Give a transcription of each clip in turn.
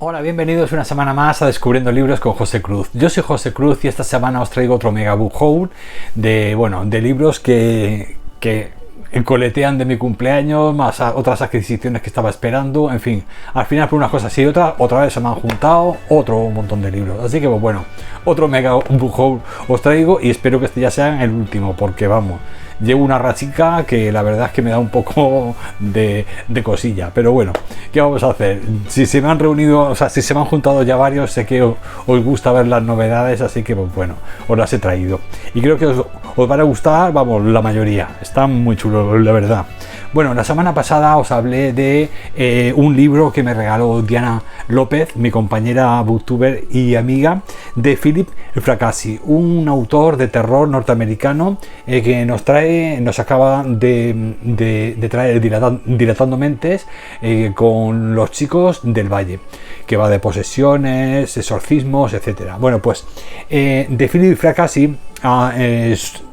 Hola, bienvenidos una semana más a Descubriendo Libros con José Cruz. Yo soy José Cruz y esta semana os traigo otro mega book haul de libros que coletean de mi cumpleaños, más otras adquisiciones que estaba esperando, en fin, al final por unas cosas y otras, otra vez se me han juntado otro montón de libros. Así que pues bueno, otro mega book haul os traigo y espero que este ya sea el último, porque vamos, llevo una rachica que la verdad es que me da un poco de cosilla, pero bueno, ¿qué vamos a hacer? Si se me han reunido, o sea, si se me han juntado ya varios, sé que os gusta ver las novedades, así que pues bueno, os las he traído y creo que os van a gustar, vamos, la mayoría, están muy chulos, la verdad. Bueno, la semana pasada os hablé de un libro que me regaló Diana López, mi compañera booktuber y amiga, de Philip Fracassi, un autor de terror norteamericano que nos acaba de traer Dilatando Mentes con Los Chicos del Valle, que va de posesiones, exorcismos, etcétera. Bueno, pues de Philip Fracassi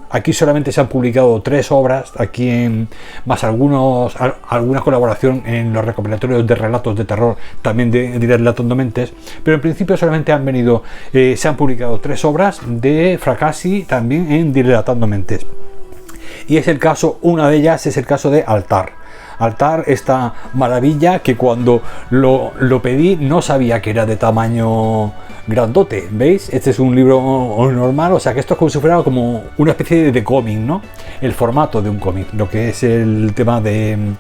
aquí solamente se han publicado 3 obras, más alguna colaboración en los recopilatorios de relatos de terror, también de Dilatando Mentes, pero en principio solamente se han publicado 3 obras de Fracassi también en Dilatando Mentes. Y una de ellas es el caso de Altar, esta maravilla que cuando lo pedí no sabía que era de tamaño grandote, ¿veis? Este es un libro normal, o sea que esto es como si fuera como una especie de cómic, ¿no? El formato de un cómic, lo que es el tema de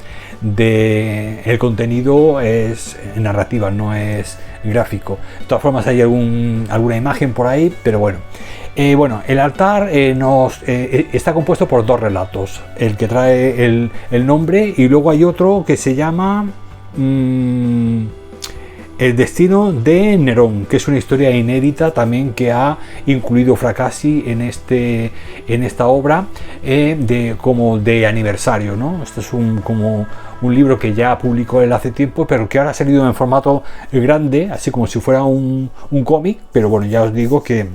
el contenido es narrativa, no es gráfico. De todas formas hay alguna imagen por ahí, pero bueno. El Altar está compuesto por 2 relatos, el que trae el nombre, y luego hay otro que se llama El destino de Nerón, que es una historia inédita también que ha incluido Fracassi en esta obra como de aniversario, ¿no? Esto es como un libro que ya publicó él hace tiempo, pero que ahora ha salido en formato grande, así como si fuera un cómic, pero bueno, ya os digo que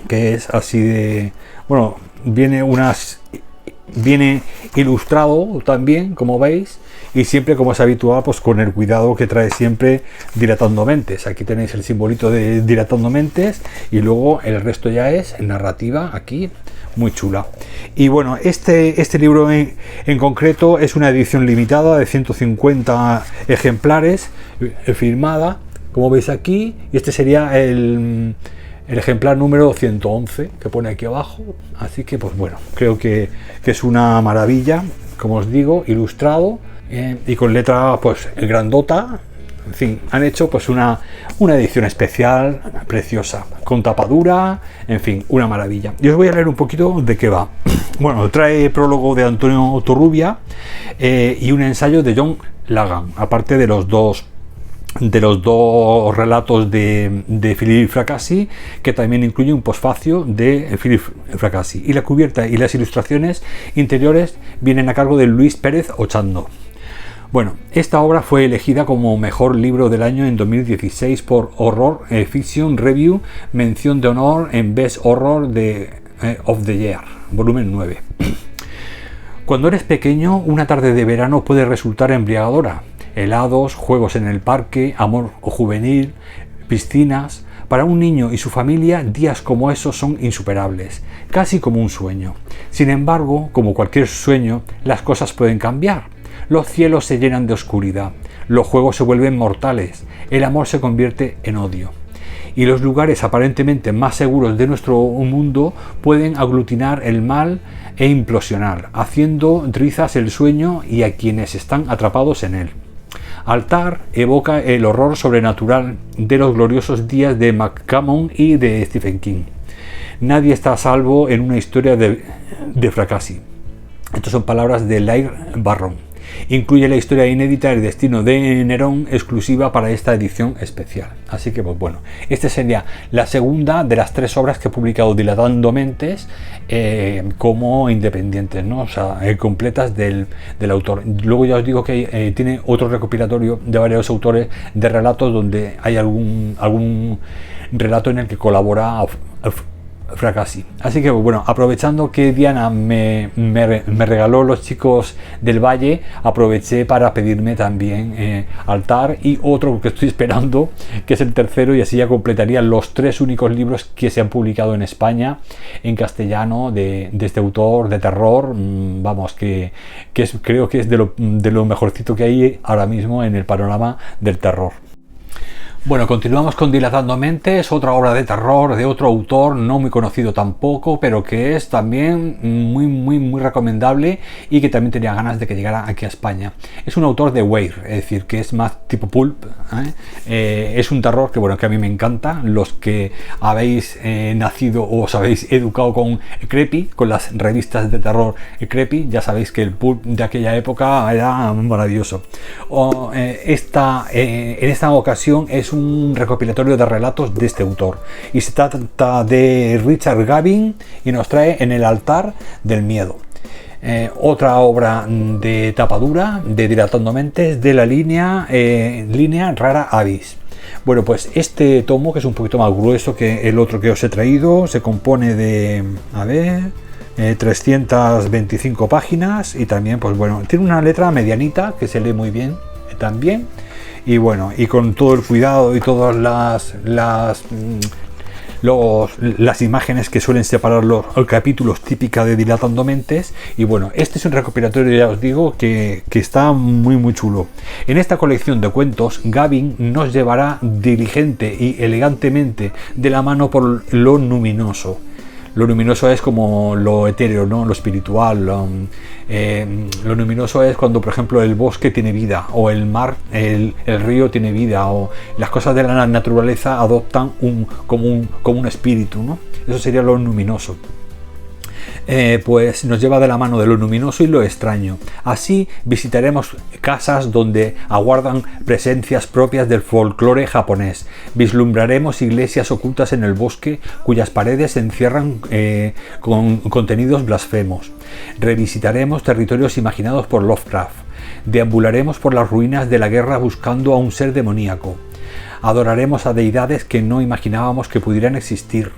es así de... Bueno, viene ilustrado también, como veis, y siempre, como es habitual, pues con el cuidado que trae siempre Dilatando Mentes. Aquí tenéis el simbolito de Dilatando Mentes y luego el resto ya es narrativa, aquí muy chula. Y bueno, este libro en concreto es una edición limitada de 150 ejemplares, firmada, como veis aquí, y este sería el ejemplar número 111 que pone aquí abajo, así que pues bueno, creo que es una maravilla, como os digo, ilustrado y con letra pues grandota. En fin, han hecho pues una edición especial preciosa, con tapadura, en fin, una maravilla. Y os voy a leer un poquito de qué va. Bueno, trae prólogo de Antonio Torrubia y un ensayo de John Lagan, aparte de los dos relatos de Philip Fracassi, que también incluye un posfacio de Philip Fracassi, y la cubierta y las ilustraciones interiores vienen a cargo de Luis Pérez Ochando. Bueno, esta obra fue elegida como mejor libro del año en 2016 por Horror Fiction Review, mención de honor en Best Horror of the Year, volumen 9. Cuando eres pequeño, una tarde de verano puede resultar embriagadora. Helados, juegos en el parque, amor juvenil, piscinas. Para un niño y su familia, días como esos son insuperables, casi como un sueño. Sin embargo, como cualquier sueño, las cosas pueden cambiar. Los cielos se llenan de oscuridad, los juegos se vuelven mortales, el amor se convierte en odio. Y los lugares aparentemente más seguros de nuestro mundo pueden aglutinar el mal e implosionar, haciendo trizas el sueño y a quienes están atrapados en él. Altar evoca el horror sobrenatural de los gloriosos días de McCammon y de Stephen King. Nadie está a salvo en una historia de Fracassi. Estas son palabras de Lair Barron. Incluye la historia inédita El destino de Nerón, exclusiva para esta edición especial. Así que pues bueno, esta sería la segunda de las 3 obras que he publicado Dilatando Mentes como independientes, ¿no? O sea, completas del autor. Luego ya os digo que tiene otro recopilatorio de varios autores de relatos donde hay algún relato en el que colabora Fracassi. Así que bueno, aprovechando que Diana me regaló Los Chicos del Valle, aproveché para pedirme también Altar y otro que estoy esperando, que es el tercero, y así ya completaría los 3 únicos libros que se han publicado en España en castellano de este autor de terror. Vamos, que creo que es de lo mejorcito que hay ahora mismo en el panorama del terror. Bueno, continuamos con Dilatando Mentes, otra obra de terror de otro autor no muy conocido tampoco, pero que es también muy recomendable y que también tenía ganas de que llegara aquí a España. Es un autor de Weir, es decir, que es más tipo pulp. Es un terror que, bueno, que a mí me encanta. Los que habéis nacido o os habéis educado con Creepy, con las revistas de terror Creepy, ya sabéis que el pulp de aquella época era maravilloso. En esta ocasión es un recopilatorio de relatos de este autor y se trata de Richard Gavin y nos trae En el altar del miedo. Otra obra de tapa dura de Dilatando Mentes de la línea Rara Avis. Bueno, pues este tomo, que es un poquito más grueso que el otro que os he traído, se compone de 325 páginas y también, pues bueno, tiene una letra medianita que se lee muy bien también. Y bueno, y con todo el cuidado y todas las imágenes que suelen separar los capítulos típicas de Dilatando Mentes. Y bueno, este es un recopilatorio, ya os digo, que está muy chulo. En esta colección de cuentos, Gavin nos llevará diligente y elegantemente de la mano por lo luminoso. Lo luminoso es como lo etéreo, ¿no? Lo espiritual. Lo luminoso es cuando, por ejemplo, el bosque tiene vida, o el mar, el río tiene vida, o las cosas de la naturaleza adoptan como un espíritu, ¿no? Eso sería lo luminoso. Pues nos lleva de la mano de lo luminoso y lo extraño. Así visitaremos casas donde aguardan presencias propias del folclore japonés. Vislumbraremos iglesias ocultas en el bosque cuyas paredes encierran con contenidos blasfemos. Revisitaremos territorios imaginados por Lovecraft. Deambularemos por las ruinas de la guerra buscando a un ser demoníaco. Adoraremos a deidades que no imaginábamos que pudieran existir.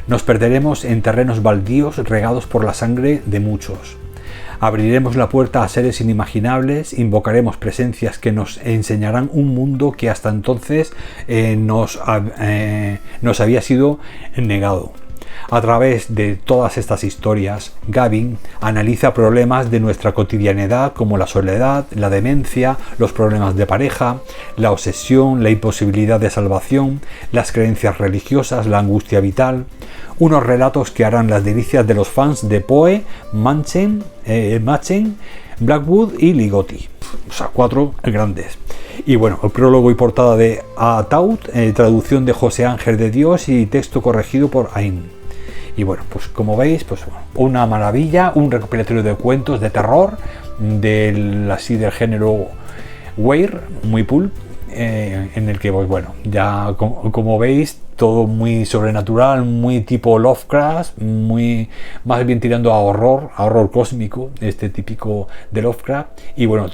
Nos perderemos en terrenos baldíos regados por la sangre de muchos. Abriremos la puerta a seres inimaginables, invocaremos presencias que nos enseñarán un mundo que hasta entonces nos había sido negado. A través de todas estas historias, Gavin analiza problemas de nuestra cotidianidad como la soledad, la demencia, los problemas de pareja, la obsesión, la imposibilidad de salvación, las creencias religiosas, la angustia vital. Unos relatos que harán las delicias de los fans de Poe, Machen, Blackwood y Ligotti. O sea, 4 grandes. Y bueno, el prólogo y portada de Ataud, traducción de José Ángel de Dios y texto corregido por Ain. Y bueno, pues como veis, pues una maravilla, un recopilatorio de cuentos de terror del género Weir, muy pulp, en el que, pues bueno, ya como veis, todo muy sobrenatural, muy tipo Lovecraft, muy más bien tirando a horror cósmico, este típico de Lovecraft. Y bueno,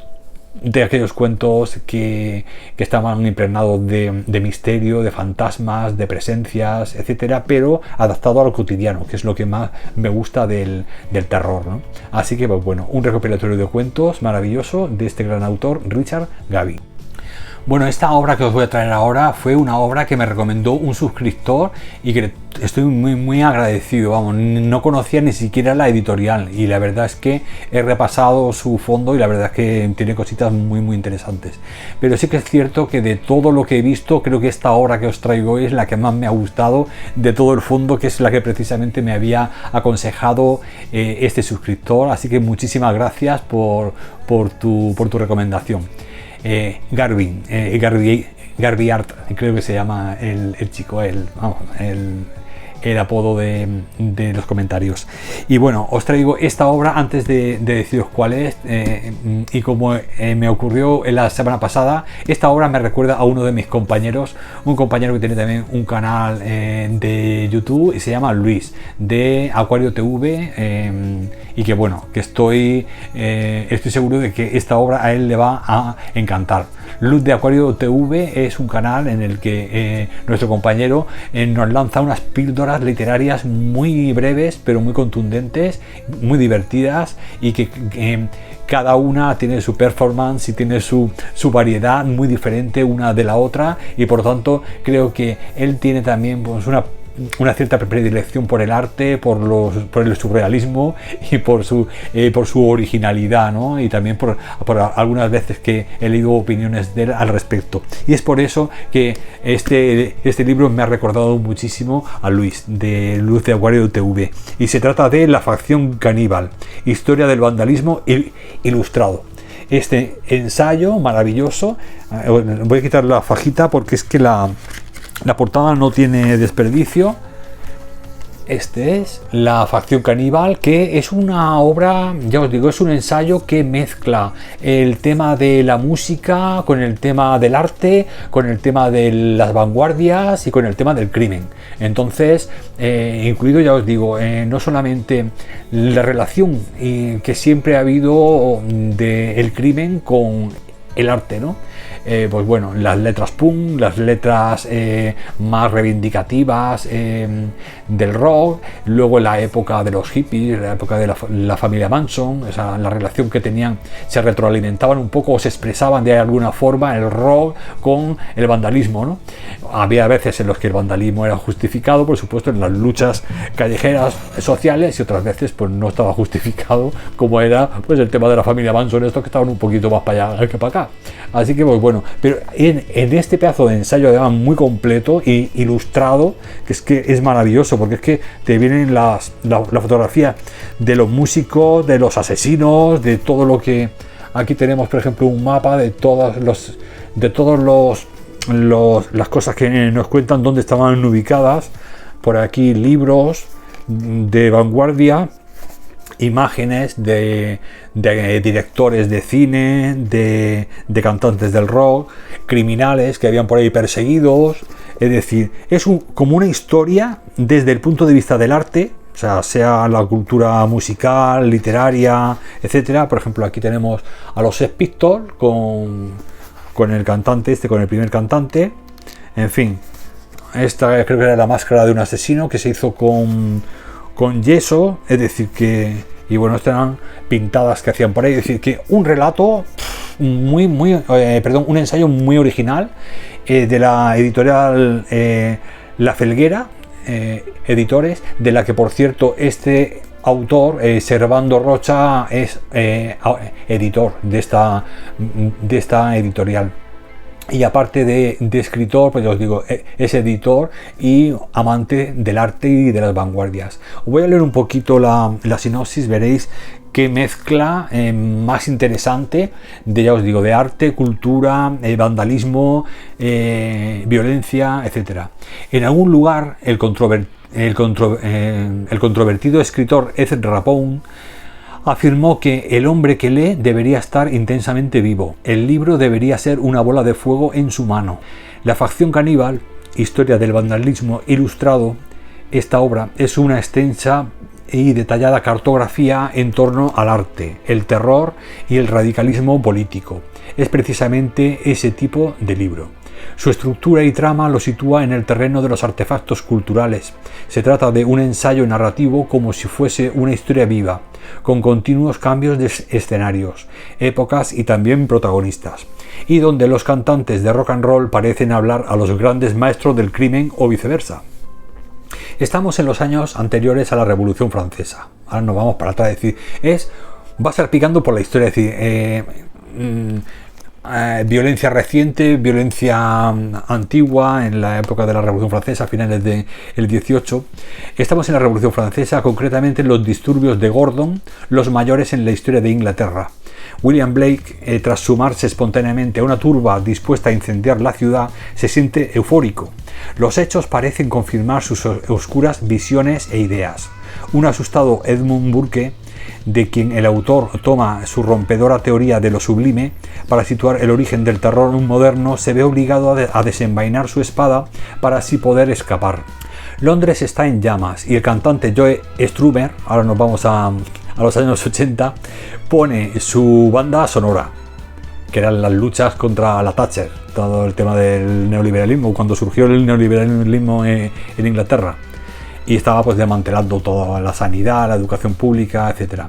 de aquellos cuentos que estaban impregnados de misterio, de fantasmas, de presencias, etcétera, pero adaptado a lo cotidiano, que es lo que más me gusta del terror, ¿no? Así que, pues bueno, un recopilatorio de cuentos maravilloso de este gran autor, Richard Gavin. Bueno, esta obra que os voy a traer ahora fue una obra que me recomendó un suscriptor y que estoy muy agradecido. Vamos, no conocía ni siquiera la editorial y la verdad es que he repasado su fondo y la verdad es que tiene cositas muy interesantes. Pero sí que es cierto que de todo lo que he visto, creo que esta obra que os traigo es la que más me ha gustado de todo el fondo, que es la que precisamente me había aconsejado este suscriptor. Así que muchísimas gracias por tu recomendación. Garvey Art, creo que se llama el chico, el apodo de los comentarios. Y bueno, os traigo esta obra antes de deciros cuál es, y como me ocurrió en la semana pasada, esta obra me recuerda a uno de mis compañeros, un compañero que tiene también un canal de YouTube y se llama Luis, de Acuario TV, y que bueno, que estoy seguro de que esta obra a él le va a encantar. Luz de Acuario TV es un canal en el que nuestro compañero nos lanza unas píldoras literarias muy breves, pero muy contundentes, muy divertidas, y que cada una tiene su performance y tiene su variedad muy diferente una de la otra, y por lo tanto creo que él tiene también pues, una cierta predilección por el arte, por el surrealismo y por su originalidad, ¿no? Y también por algunas veces que he leído opiniones de él al respecto. Y es por eso que este libro me ha recordado muchísimo a Luis, de Luz de Acuario TV. Y se trata de La facción caníbal, historia del vandalismo ilustrado. Este ensayo maravilloso, voy a quitar la fajita porque es que la portada no tiene desperdicio. Este es La facción caníbal, que es una obra, ya os digo, es un ensayo que mezcla el tema de la música con el tema del arte, con el tema de las vanguardias y con el tema del crimen. Entonces, incluido, ya os digo, no solamente la relación que siempre ha habido del crimen con el arte, ¿no? Pues bueno, las letras punk, las letras más reivindicativas del rock, luego la época de los hippies, la época de la familia Manson, o sea, la relación que tenían, se retroalimentaban un poco o se expresaban de alguna forma el rock con el vandalismo, ¿no? Había veces en los que el vandalismo era justificado, por supuesto, en las luchas callejeras sociales, y otras veces pues no estaba justificado, como era pues el tema de la familia Manson, estos que estaban un poquito más para allá que para acá. Así que pues bueno, pero en este pedazo de ensayo además muy completo e ilustrado, que es maravilloso, porque es que te vienen la fotografía de los músicos, de los asesinos, de todo lo que... Aquí tenemos, por ejemplo, un mapa de todas las cosas que nos cuentan dónde estaban ubicadas. Por aquí libros de vanguardia, imágenes de directores de cine, de cantantes del rock, criminales que habían por ahí perseguidos. Es decir, es como una historia desde el punto de vista del arte, o sea la cultura musical, literaria, etcétera. Por ejemplo, aquí tenemos a los Sex Pistols con el cantante con el primer cantante. En fin, esta creo que era la máscara de un asesino que se hizo con yeso, es decir que... Y bueno, estas eran pintadas que hacían por ahí, es decir que un relato un ensayo muy original de la editorial La Felguera, editores, de la que por cierto este autor, Servando Rocha, es editor de esta editorial. Y aparte de escritor, pues ya os digo, es editor y amante del arte y de las vanguardias. Os voy a leer un poquito la sinopsis, veréis qué mezcla más interesante ya os digo, de arte, cultura, vandalismo, violencia, etc. En algún lugar, el controvertido escritor Ed Rapone afirmó que el hombre que lee debería estar intensamente vivo. El libro debería ser una bola de fuego en su mano. La facción caníbal, historia del vandalismo ilustrado, esta obra es una extensa y detallada cartografía en torno al arte, el terror y el radicalismo político. Es precisamente ese tipo de libro. Su estructura y trama lo sitúa en el terreno de los artefactos culturales. Se trata de un ensayo narrativo como si fuese una historia viva, con continuos cambios de escenarios, épocas y también protagonistas, y donde los cantantes de rock and roll parecen hablar a los grandes maestros del crimen o viceversa. Estamos en los años anteriores a la Revolución Francesa. Ahora nos vamos para atrás, es decir, va a estar picando por la historia, es decir, violencia reciente, violencia antigua en la época de la Revolución Francesa, a finales del 18. Estamos en la Revolución Francesa, concretamente en los disturbios de Gordon, los mayores en la historia de Inglaterra. William Blake, tras sumarse espontáneamente a una turba dispuesta a incendiar la ciudad, se siente eufórico. Los hechos parecen confirmar sus oscuras visiones e ideas. Un asustado Edmund Burke, de quien el autor toma su rompedora teoría de lo sublime para situar el origen del terror moderno, se ve obligado a desenvainar su espada para así poder escapar. Londres está en llamas y el cantante Joe Strummer, ahora nos vamos a los años 80, pone su banda sonora. que eran las luchas contra la Thatcher, todo el tema del neoliberalismo, cuando surgió el neoliberalismo en Inglaterra, y estaba pues desmantelando toda la sanidad, la educación pública, etcétera.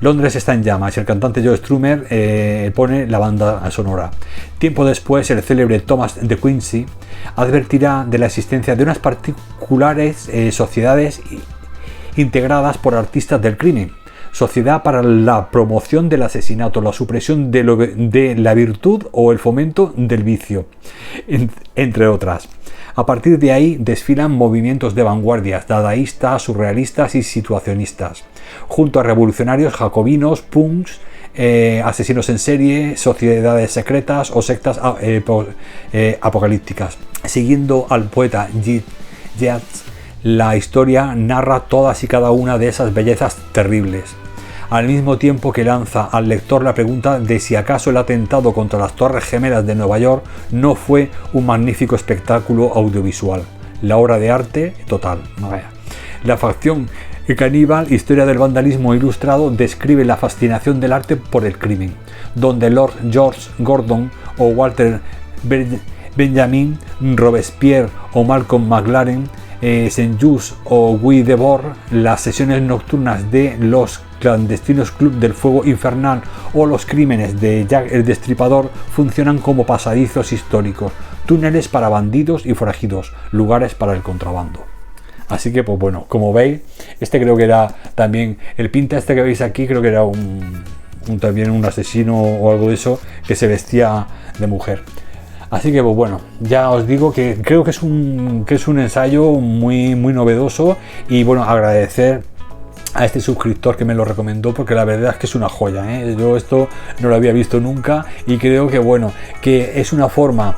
Londres está en llamas y el cantante Joe Strummer pone la banda sonora. Tiempo después, el célebre Thomas de Quincey advertirá de la existencia de unas particulares sociedades integradas por artistas del crimen. Sociedad para la promoción del asesinato, la supresión de la virtud o el fomento del vicio, entre otras. A partir de ahí desfilan movimientos de vanguardias, dadaístas, surrealistas y situacionistas, junto a revolucionarios jacobinos, punks, asesinos en serie, sociedades secretas o sectas apocalípticas. Siguiendo al poeta Yeats, la historia narra todas y cada una de esas bellezas terribles, al mismo tiempo que lanza al lector la pregunta de si acaso el atentado contra las Torres Gemelas de Nueva York no fue un magnífico espectáculo audiovisual, la obra de arte total. La facción caníbal, historia del vandalismo ilustrado, describe la fascinación del arte por el crimen, donde Lord George Gordon o Walter Benjamin, Robespierre o Malcolm McLaren, Saint-Just o Guy Debord, las sesiones nocturnas de los clandestinos Club del Fuego Infernal o los crímenes de Jack el Destripador funcionan como pasadizos históricos, túneles para bandidos y forajidos, lugares para el contrabando. Así que, pues bueno, como veis, este creo que era también, el pinta este que veis aquí, creo que era también un asesino o algo de eso, que se vestía de mujer. Así que, pues bueno, ya os digo que creo que es un ensayo muy, muy novedoso, y bueno, agradecer a este suscriptor que me lo recomendó, porque la verdad es que es una joya, ¿eh? Yo esto no lo había visto nunca, y creo que bueno, que es una forma,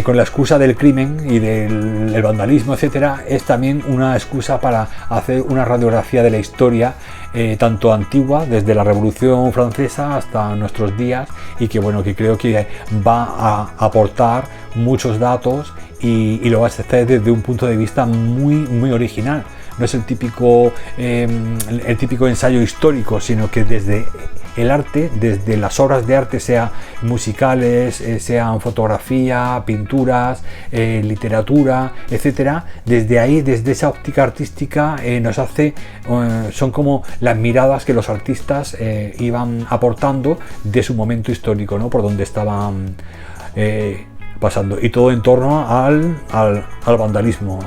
con la excusa del crimen y del vandalismo, etcétera, es también una excusa para hacer una radiografía de la historia, tanto antigua, desde la Revolución Francesa hasta nuestros días, y que bueno, que creo que va a aportar muchos datos y lo va a hacer desde un punto de vista muy, muy original. No es el típico ensayo histórico, sino que desde el arte, desde las obras de arte, sean musicales, sean fotografía, pinturas, literatura, etcétera, desde ahí, desde esa óptica artística, nos hace, son como las miradas que los artistas iban aportando de su momento histórico, ¿no? Por donde estaban pasando, y todo en torno al vandalismo,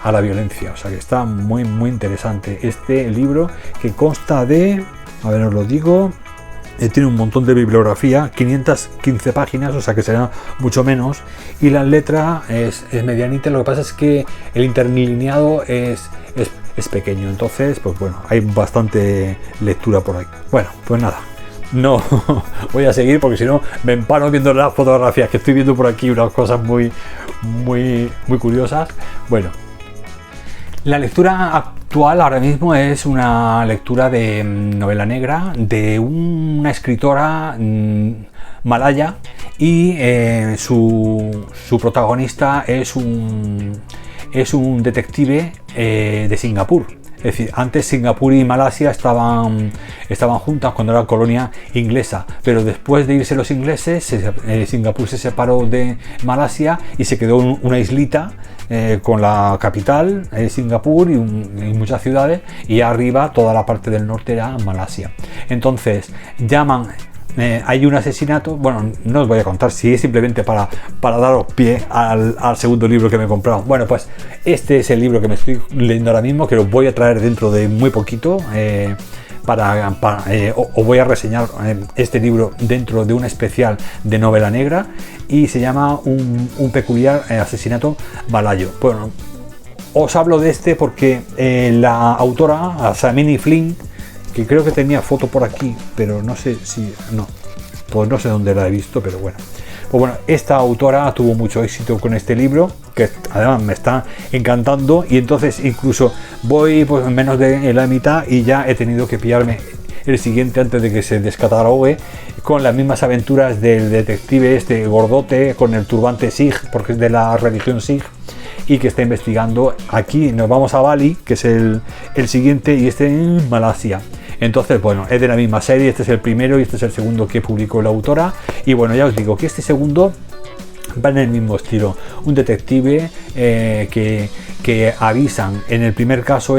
a la violencia. O sea que está muy, muy interesante este libro, que consta de, a ver, os lo digo, tiene un montón de bibliografía, 515 páginas, o sea que será mucho menos, y la letra es medianita. Lo que pasa es que el interlineado es pequeño, entonces pues bueno, hay bastante lectura por ahí. Bueno, pues nada, no voy a seguir, porque si no me empano viendo las fotografías que estoy viendo por aquí, unas cosas muy, muy, muy curiosas. Bueno, la lectura actual ahora mismo es una lectura de novela negra de una escritora malaya, y su protagonista es un detective de Singapur. Es decir, antes Singapur y Malasia estaban juntas cuando era colonia inglesa, pero después de irse los ingleses, Singapur se separó de Malasia y se quedó una islita con la capital, Singapur, y muchas ciudades, y arriba toda la parte del norte era Malasia. Entonces hay un asesinato. Bueno, no os voy a contar, si es simplemente para daros pie al segundo libro que me he comprado. Bueno, pues este es el libro que me estoy leyendo ahora mismo, que os voy a traer dentro de muy poquito. Os voy a reseñar este libro dentro de un especial de novela negra, y se llama un peculiar asesinato malayo. Bueno, os hablo de este porque la autora, Samini Flynn, que creo que tenía foto por aquí, pero no sé si no, pues no sé dónde la he visto, pero bueno. Pues bueno, esta autora tuvo mucho éxito con este libro, que además me está encantando, y entonces incluso voy pues menos de la mitad y ya he tenido que pillarme el siguiente antes de que se descatalogue, con las mismas aventuras del detective este gordote con el turbante Sikh, porque es de la religión Sikh, y que está investigando. Aquí nos vamos a Bali, que es el siguiente, y este en Malasia. Entonces, bueno, es de la misma serie, este es el primero y este es el segundo que publicó la autora. Y bueno, ya os digo que este segundo va en el mismo estilo. Un detective que avisan. En el primer caso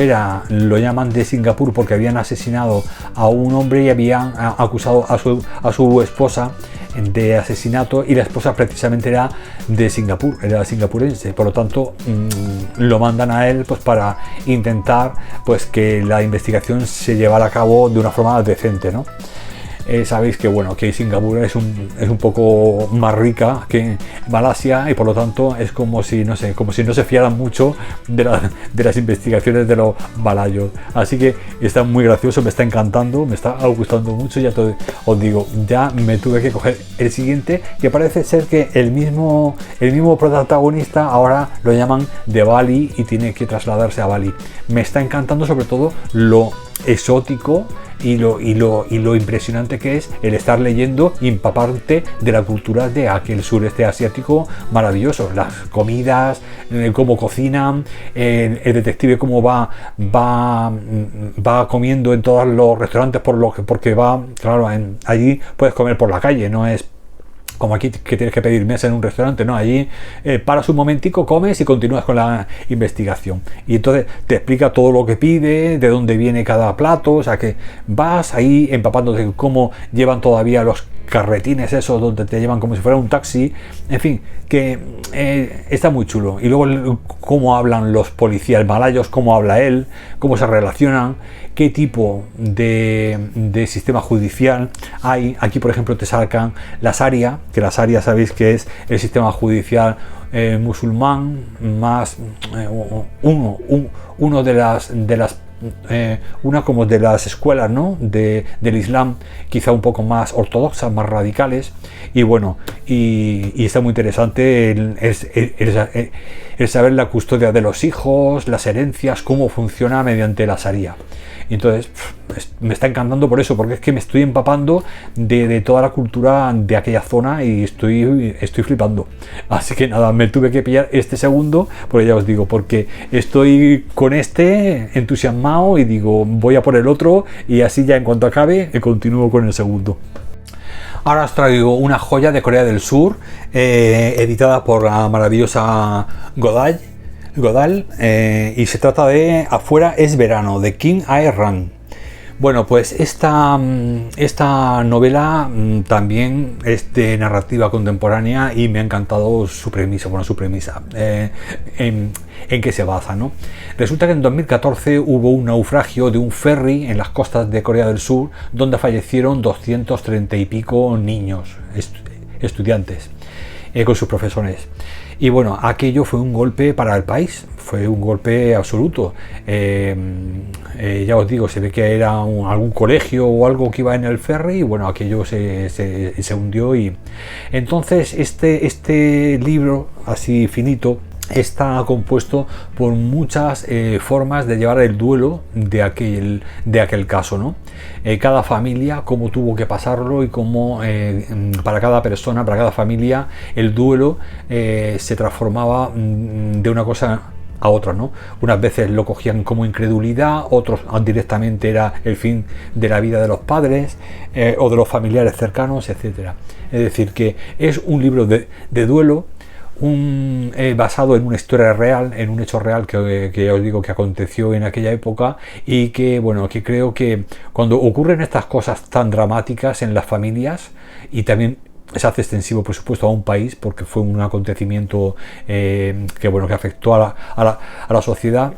lo llaman de Singapur porque habían asesinado a un hombre y habían acusado a su esposa de asesinato, y la esposa precisamente era de Singapur, era singapurense. Por lo tanto, lo mandan a él pues para intentar pues que la investigación se llevara a cabo de una forma decente, ¿no? Sabéis que bueno, que Singapur es un poco más rica que Malasia, y por lo tanto es como si no se fiaran mucho de las investigaciones de los malayos. Así que está muy gracioso, me está encantando, me está gustando mucho. Ya os digo, ya me tuve que coger el siguiente, que parece ser que el mismo protagonista ahora lo llaman de Bali y tiene que trasladarse a Bali. Me está encantando sobre todo lo exótico y lo impresionante que es el estar leyendo y empaparte de la cultura de aquel sureste asiático maravilloso. Las comidas, cómo cocinan, el detective cómo va comiendo en todos los restaurantes, porque va, claro, allí puedes comer por la calle, no es como aquí que tienes que pedir mesa en un restaurante, no, allí paras un momentico, comes y continúas con la investigación. Y entonces te explica todo lo que pide, de dónde viene cada plato, o sea que vas ahí empapándote de cómo llevan todavía los carretines esos donde te llevan como si fuera un taxi, en fin, que está muy chulo. Y luego cómo hablan los policías malayos, cómo habla él, cómo se relacionan, qué tipo de sistema judicial hay. Aquí, por ejemplo, te sacan la Sharia, que la Sharia sabéis que es el sistema judicial musulmán más uno de las una como de las escuelas, ¿no? del Islam, quizá un poco más ortodoxas, más radicales, y bueno, y está muy interesante el saber la custodia de los hijos, las herencias, cómo funciona mediante la Sharia. Y entonces me está encantando por eso, porque es que me estoy empapando de toda la cultura de aquella zona y estoy flipando. Así que nada, me tuve que pillar este segundo, porque ya os digo, porque estoy con este entusiasmado y digo, voy a por el otro, y así ya en cuanto acabe continúo con el segundo. Ahora os traigo una joya de Corea del Sur, editada por la maravillosa Godal, y se trata de Afuera es verano, de Kim Ae-ran. Bueno, pues esta novela también es de narrativa contemporánea y me ha encantado su premisa. En qué se basa, ¿no? Resulta que en 2014 hubo un naufragio de un ferry en las costas de Corea del Sur donde fallecieron 230 y pico niños, estudiantes, con sus profesores. Y bueno, aquello fue un golpe para el país, fue un golpe absoluto. Ya os digo, se ve que era algún colegio o algo que iba en el ferry, y bueno, aquello se hundió. Y entonces este libro así finito está compuesto por muchas formas de llevar el duelo de aquel caso, ¿no? Cada familia, cómo tuvo que pasarlo, y cómo para cada persona, para cada familia, el duelo se transformaba de una cosa a otra, ¿no? Unas veces lo cogían como incredulidad, otros directamente era el fin de la vida de los padres o de los familiares cercanos, etcétera. Es decir, que es un libro de duelo, basado en una historia real, en un hecho real que ya os digo que aconteció en aquella época, y que bueno, que creo que cuando ocurren estas cosas tan dramáticas en las familias, y también se hace extensivo por supuesto a un país, porque fue un acontecimiento que afectó a la sociedad,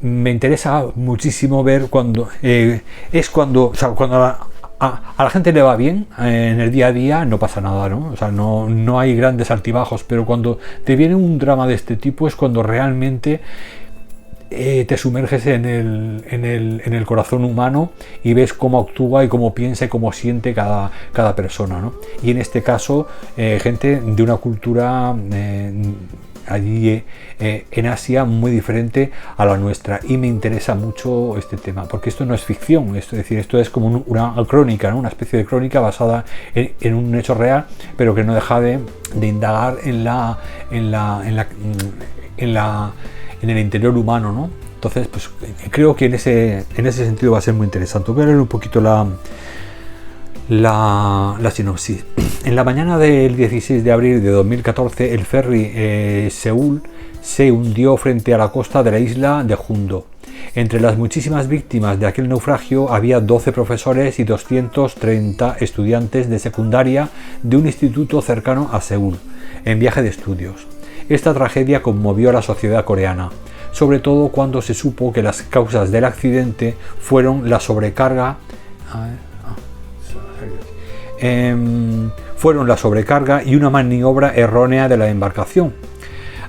me interesa muchísimo ver cuando a la gente le va bien en el día a día, no pasa nada, ¿no? O sea, no hay grandes altibajos, pero cuando te viene un drama de este tipo es cuando realmente te sumerges en el corazón humano y ves cómo actúa y cómo piensa y cómo siente cada persona, ¿no? Y en este caso, gente de una cultura allí en Asia muy diferente a la nuestra, y me interesa mucho este tema porque esto no es ficción, es decir, esto es como una crónica, ¿no? Una especie de crónica basada en un hecho real, pero que no deja de indagar en el interior humano, ¿no? Entonces, pues creo que en ese sentido va a ser muy interesante. Voy a leer un poquito la sinopsis. En la mañana del 16 de abril de 2014, el ferry Seúl se hundió frente a la costa de la isla de Jundo. Entre las muchísimas víctimas de aquel naufragio había 12 profesores y 230 estudiantes de secundaria de un instituto cercano a Seúl, en viaje de estudios. Esta tragedia conmovió a la sociedad coreana, sobre todo cuando se supo que las causas del accidente fueron la sobrecarga y una maniobra errónea de la embarcación.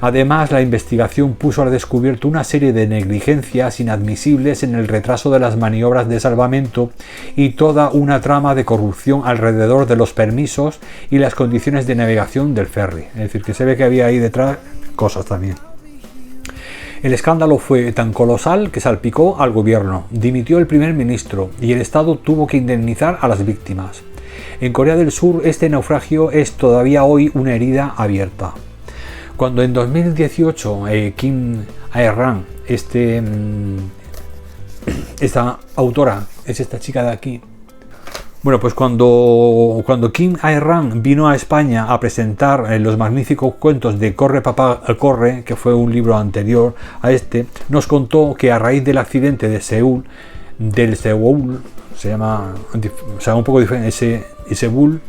Además, la investigación puso al descubierto una serie de negligencias inadmisibles en el retraso de las maniobras de salvamento y toda una trama de corrupción alrededor de los permisos y las condiciones de navegación del ferry. Es decir, que se ve que había ahí detrás cosas también. El escándalo fue tan colosal que salpicó al gobierno, dimitió el primer ministro y el Estado tuvo que indemnizar a las víctimas. En Corea del Sur, este naufragio es todavía hoy una herida abierta. Cuando en 2018 Kim Ae-ran, esta autora, es esta chica de aquí, bueno, pues cuando Kim Ae-ran vino a España a presentar los magníficos cuentos de Corre Papá Corre, que fue un libro anterior a este, nos contó que a raíz del accidente de Seúl, se llama, o sea, un poco diferente, Seúl,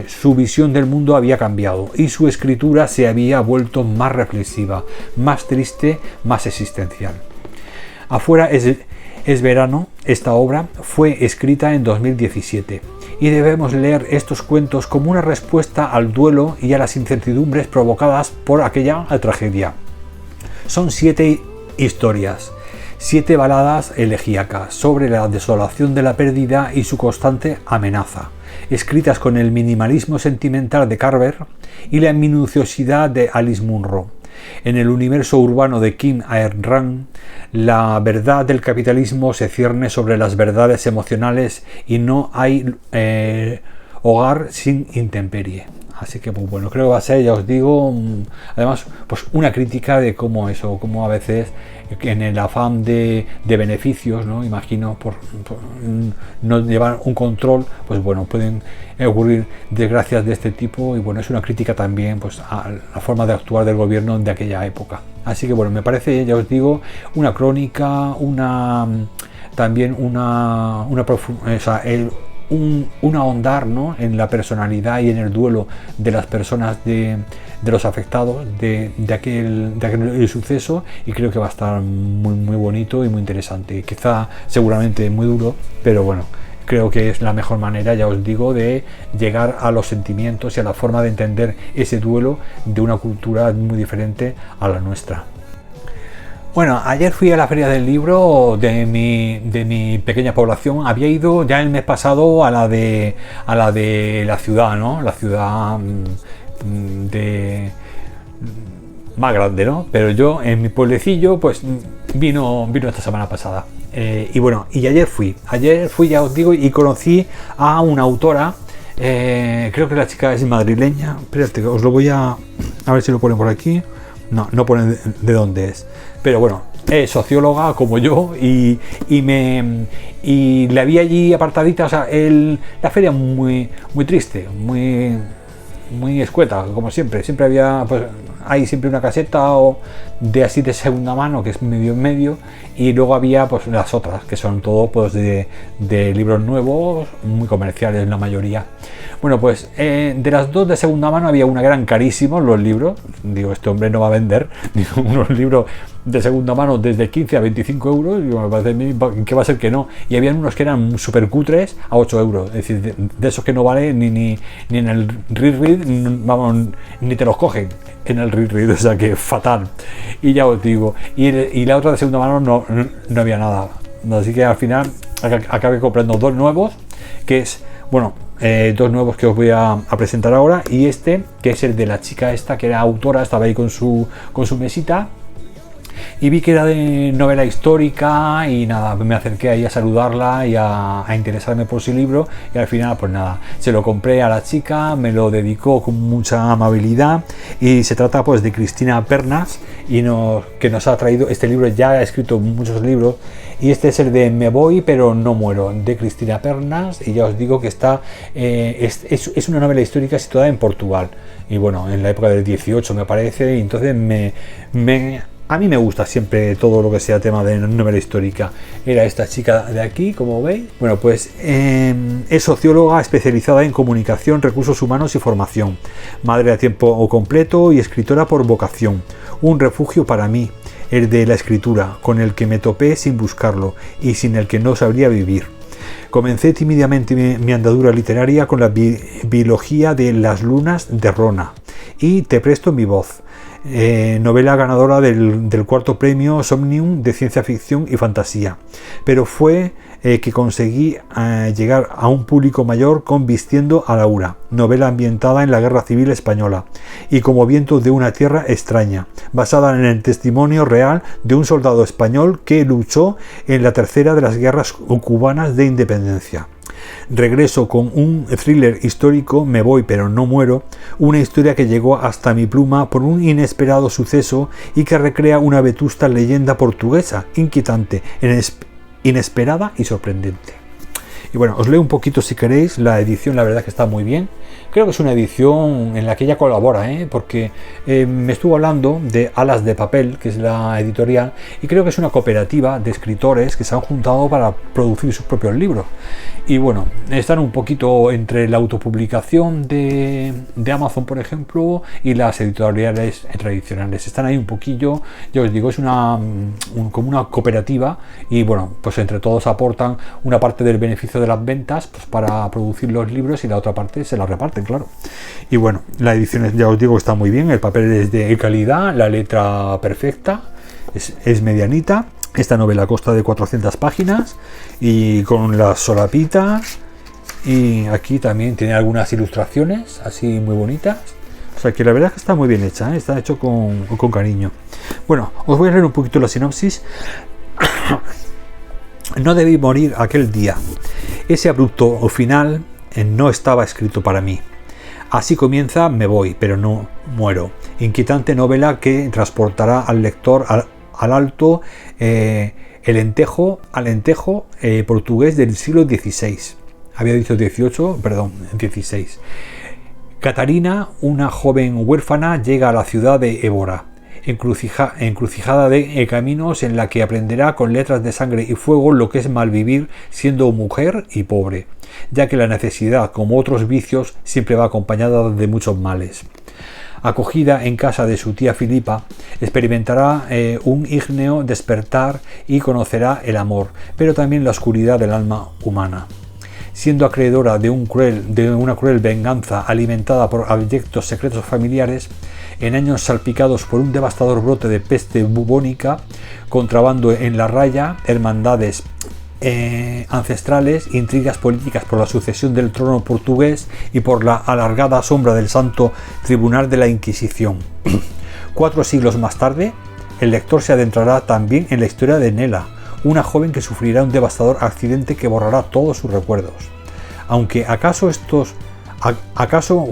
su visión del mundo había cambiado y su escritura se había vuelto más reflexiva, más triste, más existencial. Afuera es verano, esta obra fue escrita en 2017 y debemos leer estos cuentos como una respuesta al duelo y a las incertidumbres provocadas por aquella tragedia. Son 7 historias, 7 baladas elegíacas sobre la desolación de la pérdida y su constante amenaza, escritas con el minimalismo sentimental de Carver y la minuciosidad de Alice Munro. En el universo urbano de Kim Ae-ran, la verdad del capitalismo se cierne sobre las verdades emocionales y no hay hogar sin intemperie. Así que pues bueno, creo que va a ser, ya os digo, además pues una crítica de cómo a veces en el afán de beneficios, ¿no? Imagino por no llevar un control, pues bueno, pueden ocurrir desgracias de este tipo y bueno, es una crítica también pues a la forma de actuar del gobierno de aquella época. Así que bueno, me parece, ya os digo, una crónica, también un ahondar, ¿no?, en la personalidad y en el duelo de las personas de los afectados de aquel suceso, y creo que va a estar muy, muy bonito y muy interesante. Quizá seguramente muy duro, pero bueno, creo que es la mejor manera, ya os digo, de llegar a los sentimientos y a la forma de entender ese duelo de una cultura muy diferente a la nuestra. Bueno, ayer fui a la feria del libro de mi pequeña población. Había ido ya el mes pasado a la de la ciudad, ¿no? La ciudad más grande, ¿no? Pero yo en mi pueblecillo, pues vino esta semana pasada. Y bueno, y ayer fui, ya os digo, y conocí a una autora. Creo que la chica es madrileña. Espérate, os lo voy a ver si lo ponen por aquí. No ponen de dónde es. Pero bueno, es socióloga como yo y la vi allí apartadita. O sea, la feria muy, muy triste, muy escueta, como siempre. Siempre había, pues, hay siempre una caseta de segunda mano, que es medio en medio, y luego había pues las otras, que son todo pues de libros nuevos, muy comerciales la mayoría. Bueno, pues de las dos de segunda mano había una que eran carísimos los libros. Digo, este hombre no va a vender unos libros de segunda mano desde 15 a 25 euros. Digo, me parece a mí que va a ser que no. Y habían unos que eran súper cutres a 8 euros. Es decir, de esos que no vale ni en el Read, vamos, ni te los cogen en el Read, o sea que fatal. Y ya os digo, y la otra de segunda mano no había nada. Así que al final acabé comprando dos nuevos, que es, bueno, dos nuevos que os voy a presentar ahora, y este que es el de la chica esta que era autora, estaba ahí con su mesita, y vi que era de novela histórica y nada, me acerqué ahí a saludarla y a interesarme por su libro, y al final pues nada, se lo compré a la chica, me lo dedicó con mucha amabilidad, y se trata pues de Cristina Pernas, y que nos ha traído este libro. Ya ha escrito muchos libros y este es el de Me voy pero no muero, de Cristina Pernas, y ya os digo que está es una novela histórica situada en Portugal, y bueno, en la época del 18 me parece, y entonces a mí me gusta siempre todo lo que sea tema de novela histórica. Era esta chica de aquí, como veis. Bueno, pues es socióloga especializada en comunicación, recursos humanos y formación, madre a tiempo completo y escritora por vocación. Un refugio para mí, el de la escritura, con el que me topé sin buscarlo y sin el que no sabría vivir. Comencé tímidamente mi andadura literaria con la biología de Las lunas de Rona y Te presto mi voz, novela ganadora del 4º premio Somnium de ciencia ficción y fantasía, pero fue que conseguí llegar a un público mayor con Vistiendo a Laura, novela ambientada en la Guerra Civil Española, y Como viento de una tierra extraña, basada en el testimonio real de un soldado español que luchó en la tercera de las guerras cubanas de independencia. Regreso con un thriller histórico, Me voy pero no muero, una historia que llegó hasta mi pluma por un inesperado suceso y que recrea una vetusta leyenda portuguesa, inquietante, inesperada y sorprendente. Y bueno, os leo un poquito si queréis. La edición, la verdad que está muy bien. Creo que es una edición en la que ella colabora, porque me estuvo hablando de Alas de Papel, que es la editorial, y creo que es una cooperativa de escritores que se han juntado para producir sus propios libros. Y bueno, están un poquito entre la autopublicación de Amazon, por ejemplo, y las editoriales tradicionales. Están ahí un poquillo, yo os digo, es como una cooperativa, y bueno, pues entre todos aportan una parte del beneficio de las ventas pues para producir los libros, y la otra parte se la reparten, claro. Y bueno, la edición, ya os digo, está muy bien, el papel es de calidad, la letra perfecta, es medianita. Esta novela consta de 400 páginas y con las solapitas, y aquí también tiene algunas ilustraciones así muy bonitas. O sea que la verdad es que está muy bien hecha, está hecho con cariño. Bueno, os voy a leer un poquito la sinopsis. No debí morir aquel día. Ese abrupto final no estaba escrito para mí. Así comienza Me voy, pero no muero. Inquietante novela que transportará al lector al alto alentejo portugués del siglo XVI. Había dicho 18, perdón, 16. Catarina, una joven huérfana, llega a la ciudad de Évora, encrucijada de caminos en la que aprenderá con letras de sangre y fuego lo que es malvivir siendo mujer y pobre, ya que la necesidad, como otros vicios, siempre va acompañada de muchos males. Acogida en casa de su tía Filipa, experimentará un ígneo despertar y conocerá el amor, pero también la oscuridad del alma humana. Siendo acreedora de una cruel venganza alimentada por abyectos secretos familiares, en años salpicados por un devastador brote de peste bubónica, contrabando en la raya, hermandades ancestrales, intrigas políticas por la sucesión del trono portugués y por la alargada sombra del Santo Tribunal de la Inquisición. 4 siglos más tarde, el lector se adentrará también en la historia de Nela, una joven que sufrirá un devastador accidente que borrará todos sus recuerdos. Aunque ¿acaso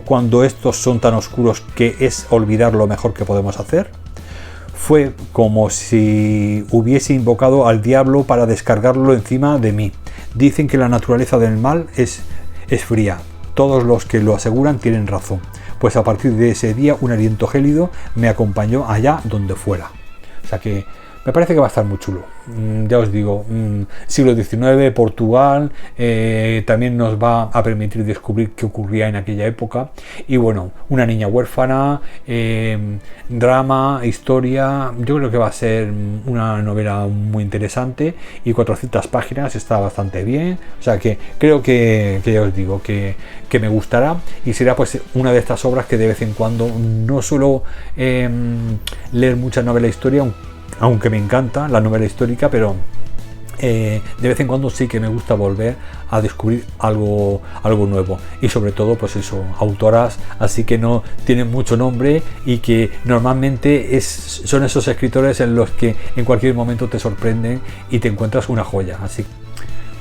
cuando estos son tan oscuros que es olvidar lo mejor que podemos hacer? Fue como si hubiese invocado al diablo para descargarlo encima de mí. Dicen que la naturaleza del mal es fría. Todos los que lo aseguran tienen razón, pues a partir de ese día un aliento gélido me acompañó allá donde fuera. O sea que me parece que va a estar muy chulo. Ya os digo, siglo XIX, Portugal, también nos va a permitir descubrir qué ocurría en aquella época. Y bueno, una niña huérfana, drama, historia. Yo creo que va a ser una novela muy interesante, y 400 páginas está bastante bien. O sea que creo que ya os digo que me gustará, y será pues una de estas obras que de vez en cuando, no suelo leer mucha novela historia, aunque me encanta la novela histórica, pero de vez en cuando sí que me gusta volver a descubrir algo nuevo, y sobre todo pues eso, autoras así que no tienen mucho nombre y que normalmente son esos escritores en los que en cualquier momento te sorprenden y te encuentras una joya. Así,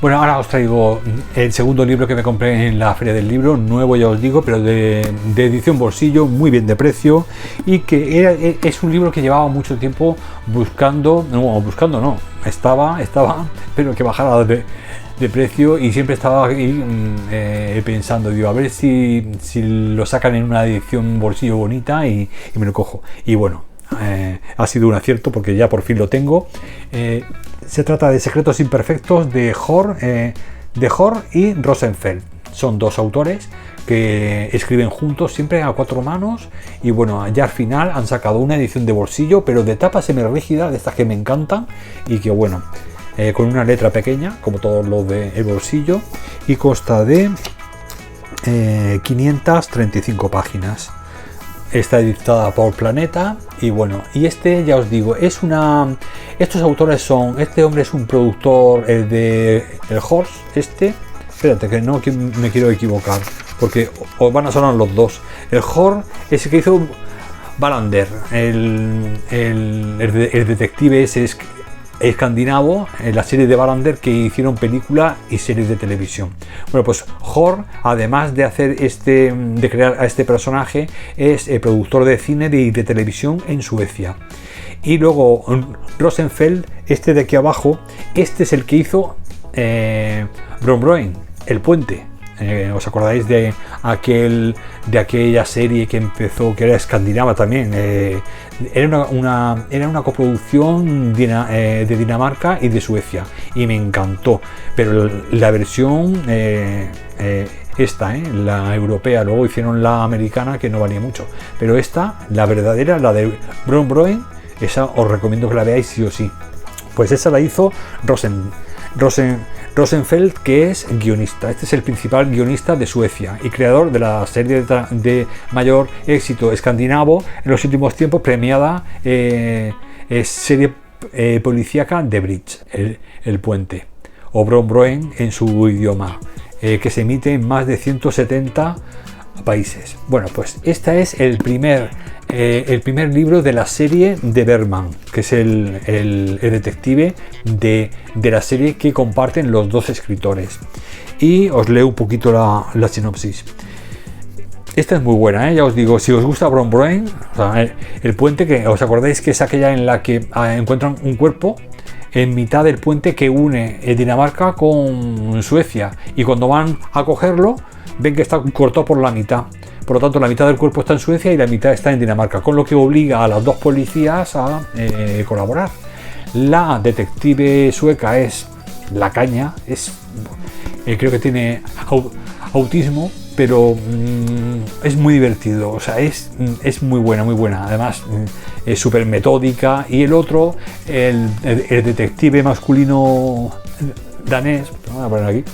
bueno, ahora os traigo el segundo libro que me compré en la Feria del Libro, nuevo ya os digo, pero de edición bolsillo, muy bien de precio, y que es un libro que llevaba mucho tiempo estaba, pero que bajara de precio, y siempre estaba ahí pensando, digo, a ver si lo sacan en una edición bolsillo bonita y me lo cojo. Y bueno, ha sido un acierto porque ya por fin lo tengo. Se trata de Secretos Imperfectos de Hoare y Rosenfeld. Son dos autores que escriben juntos, siempre a 4 manos, y bueno, ya al final han sacado una edición de bolsillo, pero de tapa semi-rígida, de estas que me encantan, y que bueno, con una letra pequeña, como todos los de el bolsillo, y consta de 535 páginas. Está editada por Planeta, y bueno, y este ya os digo, estos autores son, este hombre es un productor, el de el Horse, espérate que no me quiero equivocar, porque os van a sonar los dos. El Horse es el que hizo Wallander, el detective ese escandinavo, en la serie de Wallander, que hicieron película y series de televisión. Bueno, pues Hoare, además de hacer de crear a este personaje, es productor de cine y de televisión en Suecia. Y luego Rosenfeld, de aquí abajo, es el que hizo Brombroen, El Puente. ¿Os acordáis de aquella serie que empezó, que era escandinava también? Era una coproducción de Dinamarca y de Suecia, y me encantó, pero la versión la europea, luego hicieron la americana, que no valía mucho, pero la verdadera, la de Brombroen, esa os recomiendo que la veáis sí o sí. Pues esa la hizo Rosenfeld, que es guionista. Este es el principal guionista de Suecia y creador de la serie de mayor éxito escandinavo en los últimos tiempos, premiada serie policíaca de Bridge, el Puente, o Brombroen en su idioma, que se emite en más de 170 países. Bueno, pues este es el primer libro de la serie de Bergman, que es el detective de la serie que comparten los dos escritores. Y os leo un poquito la sinopsis. Esta es muy buena, ya os digo, si os gusta Brombroen, o sea, el puente, que os acordáis que es aquella en la que encuentran un cuerpo en mitad del puente que une Dinamarca con Suecia, y cuando van a cogerlo ven que está cortado por la mitad. Por lo tanto, la mitad del cuerpo está en Suecia y la mitad está en Dinamarca, con lo que obliga a las dos policías a colaborar. La detective sueca es la caña, creo que tiene autismo, pero es muy divertido, o sea, es muy buena. Además, es súper metódica. Y el otro, el detective masculino danés, voy a poner aquí,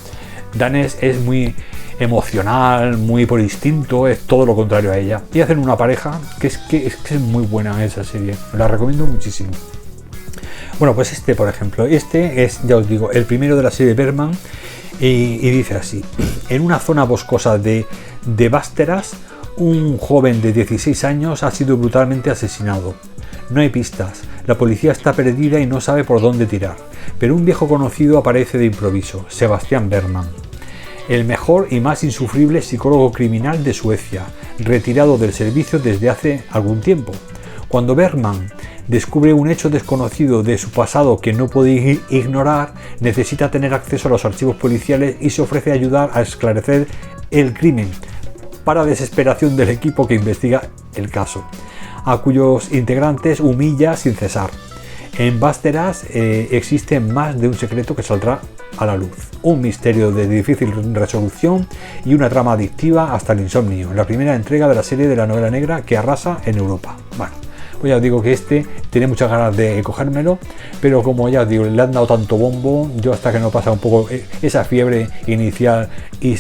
danés, es muy emocional, muy por instinto, es todo lo contrario a ella, y hacen una pareja que es muy buena esa serie, la recomiendo muchísimo. Bueno, pues por ejemplo, es, ya os digo, el primero de la serie Bergman, y dice así: en una zona boscosa de Västerås, un joven de 16 años ha sido brutalmente asesinado. No hay pistas, la policía está perdida y no sabe por dónde tirar, pero un viejo conocido aparece de improviso, Sebastián Bergman, el mejor y más insufrible psicólogo criminal de Suecia, retirado del servicio desde hace algún tiempo. Cuando Bergman descubre un hecho desconocido de su pasado que no puede ignorar, necesita tener acceso a los archivos policiales y se ofrece a ayudar a esclarecer el crimen, para desesperación del equipo que investiga el caso, a cuyos integrantes humilla sin cesar. En Västerås existe más de un secreto que saldrá a la luz, un misterio de difícil resolución y una trama adictiva hasta el insomnio, la primera entrega de la serie de la novela negra que arrasa en Europa. Bueno, pues ya os digo que tiene muchas ganas de cogérmelo, pero como ya os digo, le han dado tanto bombo, yo hasta que no pasa un poco esa fiebre inicial y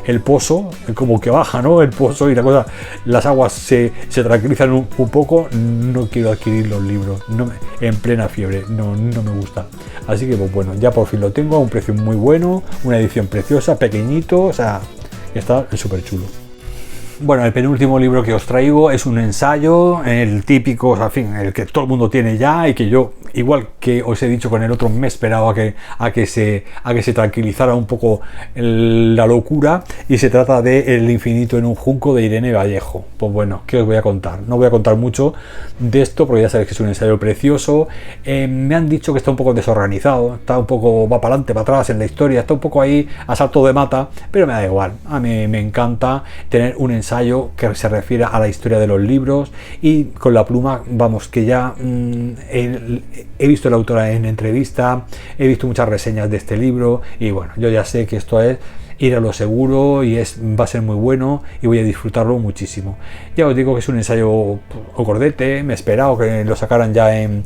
el pozo, como que baja, ¿no? El pozo y la cosa, las aguas se tranquilizan un poco. No quiero adquirir los libros en plena fiebre, no me gusta. Así que pues bueno, ya por fin lo tengo a un precio muy bueno, una edición preciosa, pequeñito, o sea, está súper chulo. Bueno, el penúltimo libro que os traigo es un ensayo, el típico, o sea, en fin, el que todo el mundo tiene ya y que yo, igual que os he dicho con el otro, me esperaba a que se tranquilizara un poco la locura, y se trata de El infinito en un junco de Irene Vallejo. Pues bueno, ¿qué os voy a contar? No voy a contar mucho de esto porque ya sabéis que es un ensayo precioso. Me han dicho que está un poco desorganizado, está un poco, va para adelante, para atrás en la historia, está un poco ahí a salto de mata, pero me da igual. A mí me encanta tener un ensayo que se refiere a la historia de los libros, y con la pluma, vamos, que ya he visto a la autora en entrevista, he visto muchas reseñas de este libro, y bueno, yo ya sé que esto es ir a lo seguro y va a ser muy bueno y voy a disfrutarlo muchísimo. Ya os digo que es un ensayo gordete, me he esperado que lo sacaran ya en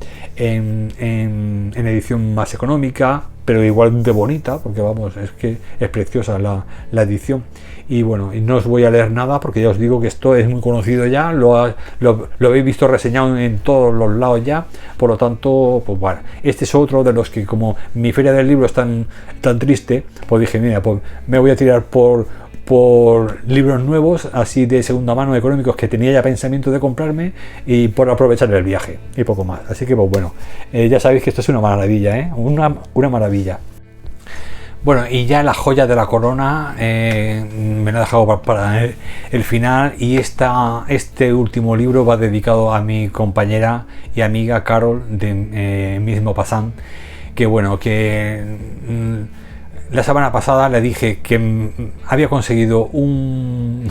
edición más económica, pero igual de bonita, porque vamos, es que es preciosa la edición. Y bueno, y no os voy a leer nada porque ya os digo que esto es muy conocido ya, lo habéis visto reseñado en todos los lados ya, por lo tanto, pues bueno, este es otro de los que, como mi feria del libro es tan triste, pues dije, mira, pues me voy a tirar por libros nuevos, así de segunda mano, económicos, que tenía ya pensamiento de comprarme, y por aprovechar el viaje y poco más. Así que pues bueno, ya sabéis que esto es una maravilla, una maravilla. Bueno, y ya la joya de la corona, me la he dejado para el final, y este último libro va dedicado a mi compañera y amiga Carol de Miss Maupassant, que bueno, que la semana pasada le dije que había conseguido un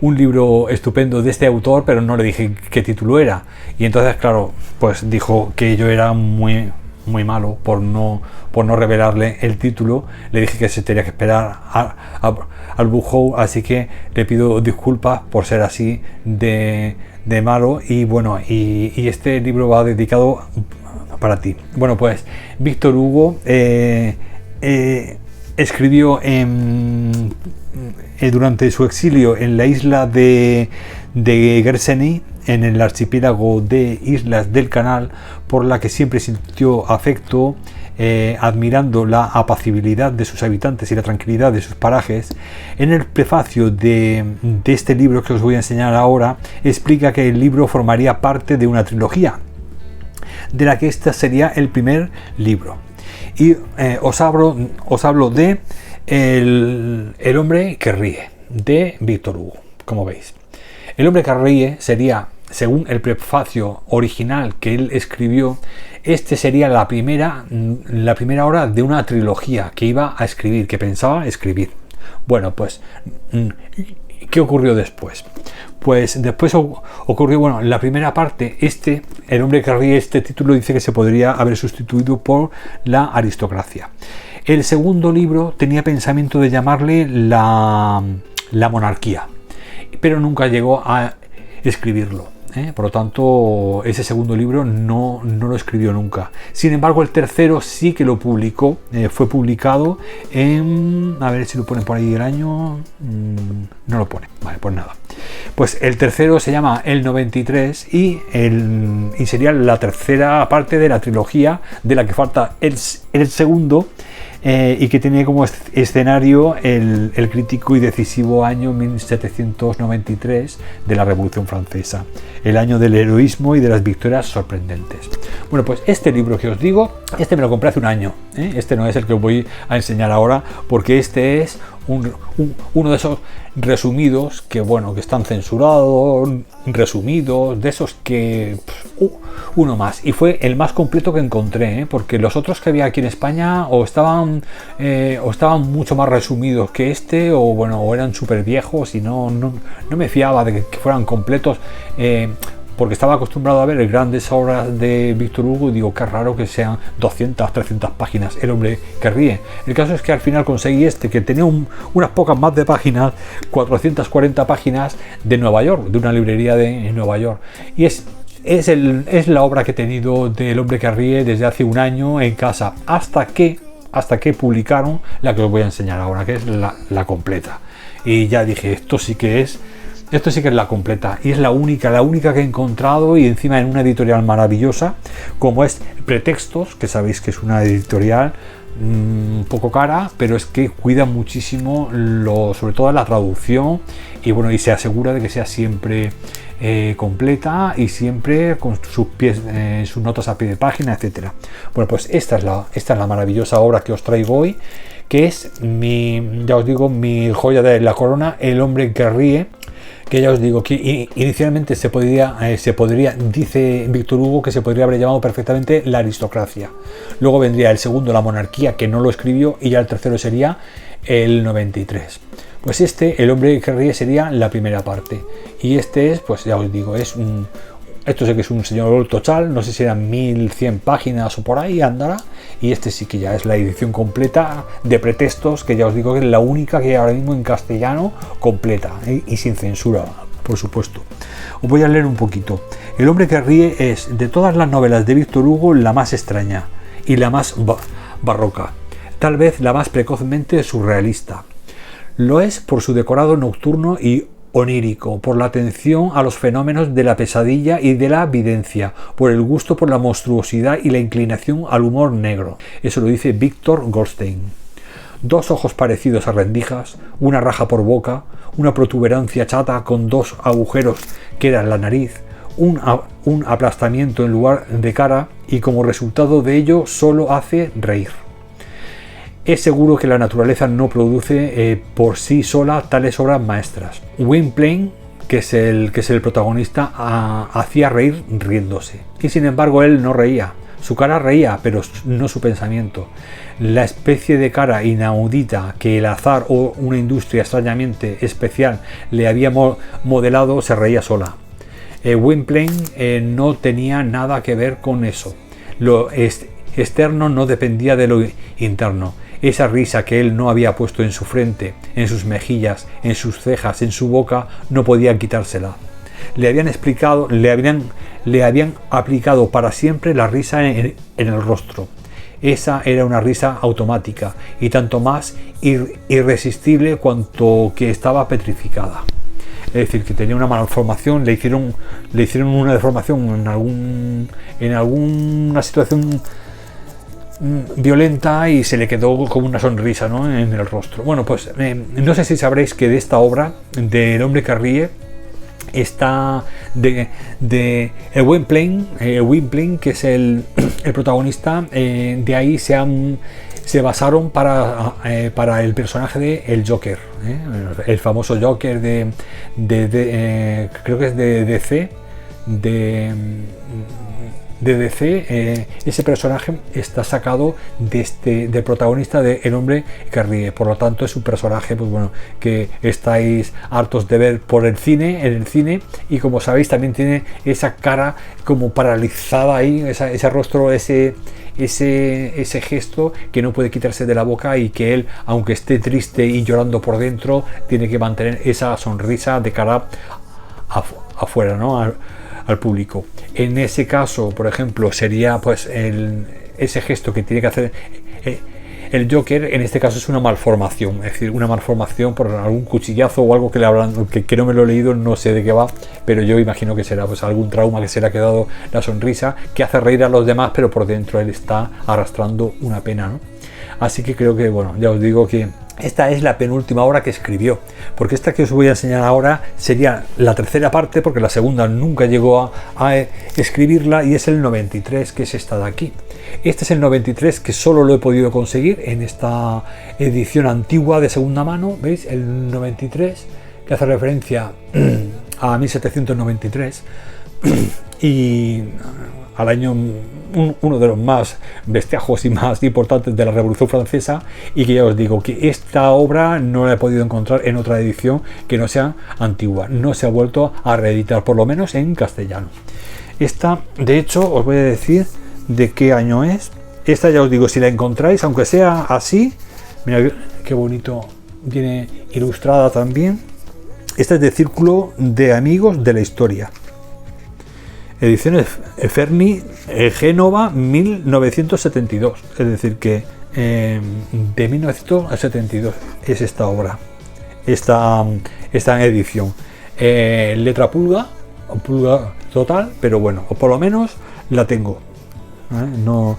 libro estupendo de este autor, pero no le dije qué título era, y entonces claro, pues dijo que yo era muy malo por no revelarle el título. Le dije que se tenía que esperar al Book Haul, así que le pido disculpas por ser así de malo. Y bueno, y este libro va dedicado para ti. Bueno, pues Víctor Hugo escribió durante su exilio en la isla de Gerseni, en el archipiélago de islas del Canal, por la que siempre sintió afecto, admirando la apacibilidad de sus habitantes y la tranquilidad de sus parajes. En el prefacio de este libro que os voy a enseñar ahora, explica que el libro formaría parte de una trilogía, de la que este sería el primer libro. Y os hablo de El hombre que ríe, de Víctor Hugo. Como veis, El hombre que ríe sería, según el prefacio original que él escribió, este sería la primera hora de una trilogía que iba a escribir, que pensaba escribir. Bueno, pues, ¿qué ocurrió después? Pues después ocurrió, bueno, la primera parte, El hombre que ríe, este título dice que se podría haber sustituido por La aristocracia. El segundo libro tenía pensamiento de llamarle La monarquía, pero nunca llegó a escribirlo. Por lo tanto, ese segundo libro no lo escribió nunca. Sin embargo, el tercero sí que lo publicó, fue publicado en, a ver si lo ponen por ahí el año, no lo pone, vale, pues nada. Pues el tercero se llama El 93 y sería la tercera parte de la trilogía, de la que falta el segundo, y que tiene como escenario el crítico y decisivo año 1793 de la Revolución Francesa, el año del heroísmo y de las victorias sorprendentes. Bueno, pues este libro que os digo, me lo compré hace un año, este no es el que os voy a enseñar ahora, porque este es uno de esos resumidos que, bueno, que están censurados, resumidos, de esos que uno más, y fue el más completo que encontré, porque los otros que había aquí en España o estaban mucho más resumidos que este, o bueno, o eran súper viejos y no me fiaba de que fueran completos, porque estaba acostumbrado a ver grandes obras de Víctor Hugo y digo, qué raro que sean 200, 300 páginas, El hombre que ríe. El caso es que al final conseguí que tenía unas pocas más de páginas, 440 páginas, de Nueva York, de una librería de Nueva York. Y es la obra que he tenido del hombre que ríe desde hace un año en casa, hasta que hasta que publicaron la que os voy a enseñar ahora, que es la completa. Y ya dije, esto sí que es la completa, y es la única que he encontrado, y encima en una editorial maravillosa como es Pretextos, que sabéis que es una editorial un poco cara, pero es que cuida muchísimo sobre todo la traducción, y bueno, y se asegura de que sea siempre completa y siempre con sus notas a pie de página, etcétera. Bueno, pues esta es la maravillosa obra que os traigo hoy, que es ya os digo, mi joya de la corona, El hombre que ríe, que ya os digo que inicialmente se podría, dice Víctor Hugo, que se podría haber llamado perfectamente La aristocracia. Luego vendría el segundo, La monarquía, que no lo escribió, y ya el tercero sería el 93. Pues El hombre que ríe sería la primera parte, y pues ya os digo, esto sé que es un señor total, no sé si eran 1100 páginas o por ahí andará, y sí que ya es la edición completa de Pretextos, que ya os digo que es la única que hay ahora mismo en castellano completa, y sin censura, por supuesto. Os voy a leer un poquito. El hombre que ríe es, de todas las novelas de Víctor Hugo, la más extraña y la más barroca, tal vez la más precozmente surrealista. Lo es por su decorado nocturno y onírico, por la atención a los fenómenos de la pesadilla y de la videncia, por el gusto por la monstruosidad y la inclinación al humor negro. Eso lo dice Víctor Goldstein. Dos ojos parecidos a rendijas, una raja por boca, una protuberancia chata con dos agujeros que eran la nariz, un aplastamiento en lugar de cara, y como resultado de ello solo hace reír. Es seguro que la naturaleza no produce por sí sola tales obras maestras. Gwynplaine, que es el protagonista, hacía reír riéndose. Y sin embargo él no reía. Su cara reía, pero no su pensamiento. La especie de cara inaudita que el azar o una industria extrañamente especial le había modelado se reía sola. Gwynplaine no tenía nada que ver con eso. Lo externo no dependía de lo interno. Esa risa que él no había puesto en su frente, en sus mejillas, en sus cejas, en su boca, no podía quitársela. Le habían aplicado para siempre la risa en el rostro. Esa era una risa automática y tanto más irresistible cuanto que estaba petrificada. Es decir, que tenía una malformación, le hicieron una deformación en alguna situación violenta, y se le quedó como una sonrisa, ¿no?, en el rostro. Bueno, pues no sé si sabréis que de esta obra, de El hombre que ríe, está de Gwynplaine, que es el protagonista. De ahí se basaron para el personaje de el Joker, el famoso Joker creo que es de DC, de DC. Ese personaje está sacado del protagonista de El hombre que ríe. Por lo tanto, es un personaje, pues bueno, que estáis hartos de ver en el cine, y como sabéis también tiene esa cara como paralizada ahí, ese rostro, ese gesto que no puede quitarse de la boca, y que él, aunque esté triste y llorando por dentro, tiene que mantener esa sonrisa de cara afuera, ¿no?, al público. En ese caso, por ejemplo, sería pues ese gesto que tiene que hacer el Joker. En este caso es una malformación, es decir, una malformación por algún cuchillazo o algo que le habrán, que no me lo he leído, no sé de qué va, pero yo imagino que será pues algún trauma que se le ha quedado la sonrisa, que hace reír a los demás, pero por dentro él está arrastrando una pena, ¿no? Así que creo que, bueno, ya os digo que esta es la penúltima obra que escribió, porque esta que os voy a enseñar ahora sería la tercera parte, porque la segunda nunca llegó a escribirla, y es el 93, que es esta de aquí. Este es el 93, que solo lo he podido conseguir en esta edición antigua de segunda mano. ¿Veis? El 93, que hace referencia a 1793 y al año, uno de los más bestiajos y más importantes de la Revolución Francesa, y que ya os digo que esta obra no la he podido encontrar en otra edición que no sea antigua. No se ha vuelto a reeditar, por lo menos en castellano. Esta, de hecho, os voy a decir de qué año es. Esta, ya os digo, si la encontráis, aunque sea así, mirad qué bonito, viene ilustrada también. Esta es de Círculo de Amigos de la Historia. Ediciones Ferni, Génova, 1972. Es decir, que de 1972 es esta obra, esta edición. Letra pulga total, pero bueno, o por lo menos la tengo. No,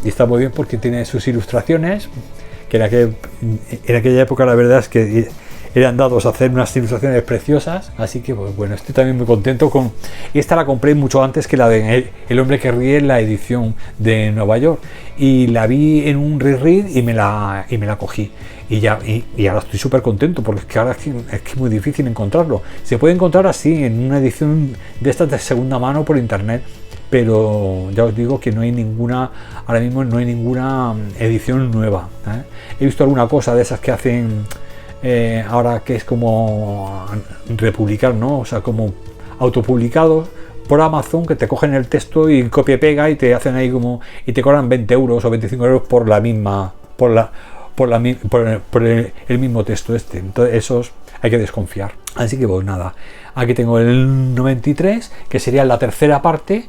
y está muy bien porque tiene sus ilustraciones, que en aquella época la verdad es que eran dados a hacer unas ilustraciones preciosas, así que pues, bueno, estoy también muy contento con... Y esta la compré mucho antes que la de El hombre que ríe, la edición de Nueva York, y la vi en un reread y me la cogí, y ahora estoy súper contento porque es que ahora es que es muy difícil encontrarlo. Se puede encontrar así en una edición de estas de segunda mano por internet, pero ya os digo que no hay ninguna, ahora mismo no hay ninguna edición nueva. He visto alguna cosa de esas que hacen ahora, que es como republicar, ¿no? O sea, como autopublicados por Amazon, que te cogen el texto y copia y pega y te hacen ahí como, y te cobran 20 euros o 25 euros por la misma, por el mismo texto este. Entonces esos hay que desconfiar. Así que pues nada, aquí tengo el 93, que sería la tercera parte,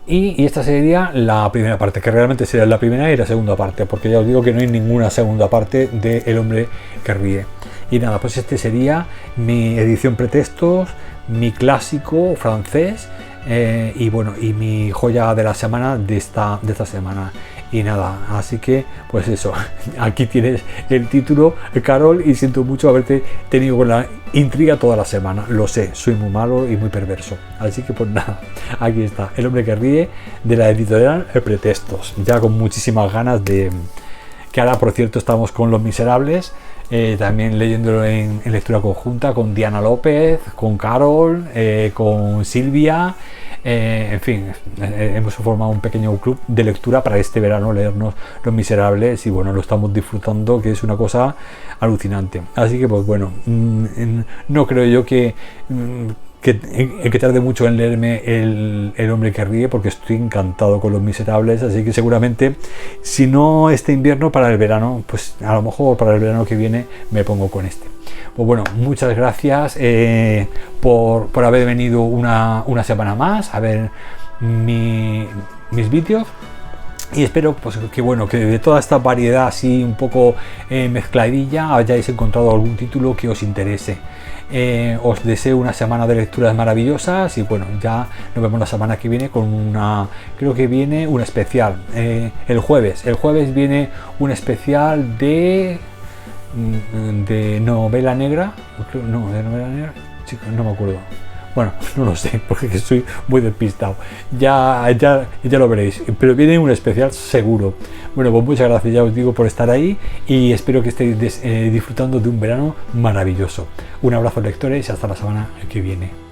y esta sería la primera parte, que realmente sería la primera y la segunda parte, porque ya os digo que no hay ninguna segunda parte de El hombre que ríe. Y nada, pues este sería mi edición pretextos, mi clásico francés, y bueno, y mi joya de la semana de esta semana. Y nada, así que pues eso, aquí tienes el título, Carol, y siento mucho haberte tenido con la intriga toda la semana. Lo sé, soy muy malo y muy perverso. Así que pues nada, aquí está, El hombre que ríe, de la editorial Pretextos. Ya con muchísimas ganas de... Que ahora, por cierto, estamos con Los Miserables, también leyéndolo en lectura conjunta con Diana López, con Carol, con Silvia. En fin, hemos formado un pequeño club de lectura para este verano, leernos Los Miserables, y bueno, lo estamos disfrutando, que es una cosa alucinante. Así que pues bueno, no creo yo que tarde mucho en leerme el hombre que ríe, porque estoy encantado con Los Miserables. Así que seguramente, si no este invierno, para el verano, pues a lo mejor para el verano que viene me pongo con este. Pues bueno, muchas gracias por haber venido una semana más a ver mis vídeos, y espero pues que bueno, que de toda esta variedad así un poco mezcladilla hayáis encontrado algún título que os interese. Os deseo una semana de lecturas maravillosas, y bueno, ya nos vemos la semana que viene con creo que viene un especial el jueves viene un especial de novela negra, no me acuerdo. Bueno, no lo sé, porque estoy muy despistado. Ya lo veréis, pero viene un especial seguro. Bueno, pues muchas gracias, ya os digo, por estar ahí, y espero que estéis disfrutando de un verano maravilloso. Un abrazo, lectores, y hasta la semana que viene.